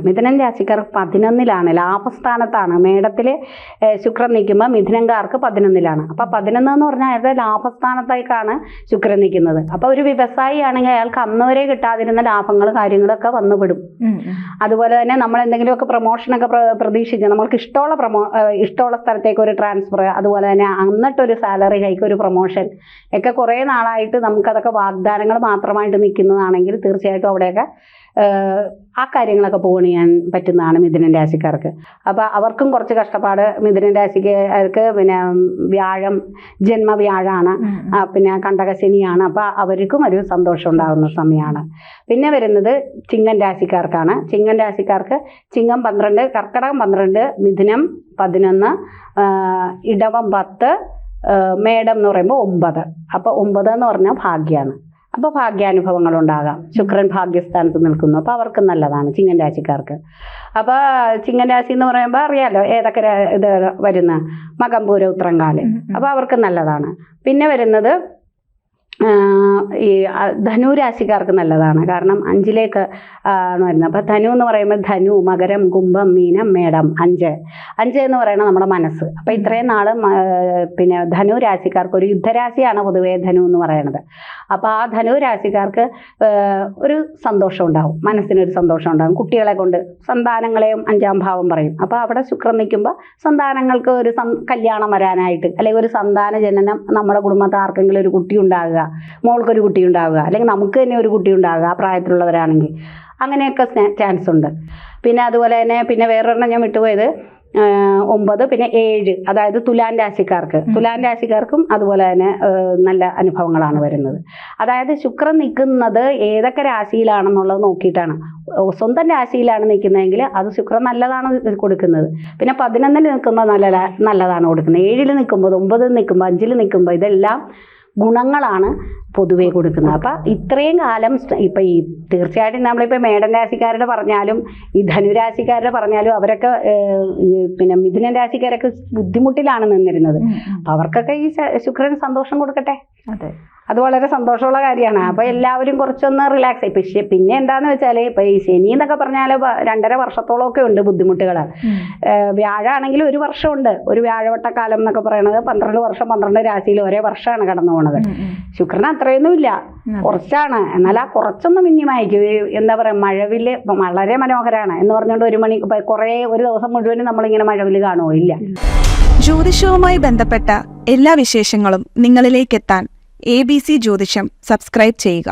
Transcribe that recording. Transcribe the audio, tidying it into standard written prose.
മിഥുനം രാശിക്കാർ 11-ലാണ്, ലാഭസ്ഥാനത്താണ്. മേടത്തിൽ ശുക്രൻ നിൽക്കുമ്പോൾ മിഥുനംകാർക്ക് 11-ലാണ്. അപ്പോൾ 11 എന്ന് പറഞ്ഞാൽ അയാളുടെ ലാഭസ്ഥാനത്തേക്കാണ് ശുക്രൻ നിൽക്കുന്നത്. അപ്പോൾ ഒരു വ്യവസായി ആണെങ്കിൽ അയാൾക്ക് അന്ന് വരെ കിട്ടാതിരുന്ന ലാഭങ്ങൾ കാര്യങ്ങളൊക്കെ വന്നുപെടും. അതുപോലെ തന്നെ നമ്മൾ എന്തെങ്കിലുമൊക്കെ പ്രൊമോഷനൊക്കെ പ്രതീക്ഷിച്ച് നമ്മൾക്ക് ഇഷ്ടമുള്ള സ്ഥലത്തേക്ക് ഒരു ട്രാൻസ്ഫർ, അതുപോലെ തന്നെ എന്നിട്ടൊരു സാലറി ഹൈക്ക്, ഒരു പ്രൊമോഷൻ ഒക്കെ കുറേ നാളായിട്ട് നമുക്കതൊക്കെ വാഗ്ദാനങ്ങൾ മാത്രമായിട്ട് നിൽക്കുന്നതാണെങ്കിൽ തീർച്ചയായിട്ടും അവിടെയൊക്കെ ആ കാര്യങ്ങളൊക്കെ പോകണ ചെയ്യാൻ പറ്റുന്നതാണ് മിഥുനം രാശിക്കാർക്ക്. അപ്പോൾ അവർക്കും കുറച്ച് കഷ്ടപ്പാട്. മിഥുനം രാശിക്കാർക്ക് പിന്നെ വ്യാഴം ജന്മവ്യാഴാണ്, പിന്നെ കണ്ടകശനിയാണ്. അപ്പോൾ അവർക്കും ഒരു സന്തോഷം ഉണ്ടാകുന്ന സമയമാണ്. പിന്നെ വരുന്നത് ചിങ്ങൻ രാശിക്കാർക്കാണ്. ചിങ്ങൻ രാശിക്കാർക്ക് ചിങ്ങം 12, കർക്കിടകം 12, മിഥുനം 11, ഇടവം 10, മേടം എന്ന് പറയുമ്പോൾ 9. അപ്പോൾ 9 എന്ന് പറഞ്ഞാൽ ഭാഗ്യമാണ്. അപ്പോൾ ഭാഗ്യാനുഭവങ്ങൾ ഉണ്ടാകാം. ശുക്രൻ ഭാഗ്യസ്ഥാനത്ത് നിൽക്കുന്നു. അപ്പോൾ അവർക്ക് നല്ലതാണ് ചിങ്ങൻ രാശിക്കാർക്ക്. അപ്പോൾ ചിങ്ങൻ രാശി എന്ന് പറയുമ്പോൾ അറിയാലോ ഏതൊക്കെ ഇത് വരുന്ന മകം, പൂരം, ഉത്രങ്കാല്. അപ്പോൾ അവർക്ക് നല്ലതാണ്. പിന്നെ വരുന്നത് ഈ ധനു രാശിക്കാർക്ക് നല്ലതാണ്. കാരണം 5ലേക്ക് ആണ് വരുന്നത്. അപ്പോൾ ധനു എന്ന് പറയുമ്പോൾ ധനു, മകരം, കുംഭം, മീനം, മേടം, 5 എന്ന് പറയുന്നത് നമ്മുടെ മനസ്സ്. അപ്പോൾ ഇത്രയും നാൾ പിന്നെ ധനു രാശിക്കാർക്ക് ഒരു യുദ്ധരാശിയാണ് പൊതുവേ ധനു എന്ന് പറയുന്നത്. അപ്പോൾ ആ ധനു രാശിക്കാർക്ക് ഒരു സന്തോഷം ഉണ്ടാവും, മനസ്സിനൊരു സന്തോഷം ഉണ്ടാകും. കുട്ടികളെ കൊണ്ട് സന്താനങ്ങളെയും 5-ാം ഭാവം പറയും. അപ്പോൾ അവിടെ ശുക്രൻ നിൽക്കുമ്പോൾ സന്താനങ്ങൾക്ക് ഒരു കല്യാണം വരാനായിട്ട്, അല്ലെങ്കിൽ ഒരു സന്താന ജനനം, നമ്മുടെ കുടുംബത്തിൽ ആർക്കെങ്കിലും ഒരു കുട്ടി ഉണ്ടാകുക, മോൾക്കൊരു കുട്ടി ഉണ്ടാവുക, അല്ലെങ്കിൽ നമുക്ക് തന്നെ ഒരു കുട്ടി ഉണ്ടാകുക, ആ പ്രായത്തിലുള്ളവരാണെങ്കിൽ അങ്ങനെയൊക്കെ ചാൻസ് ഉണ്ട്. പിന്നെ അതുപോലെ തന്നെ പിന്നെ വേറൊരെണ്ണം ഞാൻ വിട്ടുപോയത് 9, പിന്നെ 7, അതായത് തുലാൻ രാശിക്കാർക്കും അതുപോലെ തന്നെ നല്ല അനുഭവങ്ങളാണ് വരുന്നത്. അതായത് ശുക്രൻ നിൽക്കുന്നത് ഏതൊക്കെ രാശിയിലാണെന്നുള്ളത് നോക്കിയിട്ടാണ്. സ്വന്തം രാശിയിലാണ് നിൽക്കുന്നതെങ്കിൽ അത് ശുക്രൻ നല്ലതാണ് കൊടുക്കുന്നത്. പിന്നെ 11-ൽ നിൽക്കുമ്പോൾ നല്ലതാണ് കൊടുക്കുന്നത്. 7-ൽ നിൽക്കുമ്പോൾ, 9-ൽ നിൽക്കുമ്പോൾ, 5-ൽ നിൽക്കുമ്പോൾ ഇതെല്ലാം ഗുണങ്ങളാണ് പൊതുവേ കൊടുക്കുന്നത്. അപ്പം ഇത്രയും കാലം ഇപ്പം ഈ തീർച്ചയായിട്ടും നമ്മളിപ്പോൾ മേടൻ രാശിക്കാരുടെ പറഞ്ഞാലും ഈ ധനുരാശിക്കാരുടെ പറഞ്ഞാലും അവരൊക്കെ പിന്നെ മിഥുനൻ രാശിക്കാരൊക്കെ ബുദ്ധിമുട്ടിലാണ് നിന്നിരുന്നത്. അപ്പം അവർക്കൊക്കെ ഈ ശുക്രൻ സന്തോഷം കൊടുക്കട്ടെ. അതെ, അത് വളരെ സന്തോഷമുള്ള കാര്യമാണ്. അപ്പോൾ എല്ലാവരും കുറച്ചൊന്ന് റിലാക്സ് ആയി. പക്ഷേ പിന്നെ എന്താണെന്ന് വെച്ചാൽ ഇപ്പോൾ ഈ ശനി എന്നൊക്കെ പറഞ്ഞാൽ 2.5 വർഷത്തോളമൊക്കെ ഉണ്ട് ബുദ്ധിമുട്ടുകൾ. വ്യാഴാണെങ്കിൽ 1 വർഷമുണ്ട്. ഒരു വ്യാഴവട്ടക്കാലം എന്നൊക്കെ പറയുന്നത് 12 വർഷം 12 രാശിയിൽ ഒരേ വർഷമാണ് കടന്നു പോകുന്നത്. ശുക്രൻ അത്രയൊന്നുമില്ല, കുറച്ചാണ്. എന്നാൽ ആ കുറച്ചൊന്നും മിന്നിമായിരിക്കും. എന്താ പറയുക, മഴവില് വളരെ മനോഹരമാണ് എന്ന് പറഞ്ഞുകൊണ്ട് ഒരു ദിവസം മുഴുവനും നമ്മളിങ്ങനെ മഴവില് കാണുമോ? ഇല്ല. ജ്യോതിഷവുമായി ബന്ധപ്പെട്ട എല്ലാ വിശേഷങ്ങളും നിങ്ങളിലേക്ക് എത്താൻ ABC ജ്യോതിഷം സബ്സ്ക്രൈബ് ചെയ്യുക.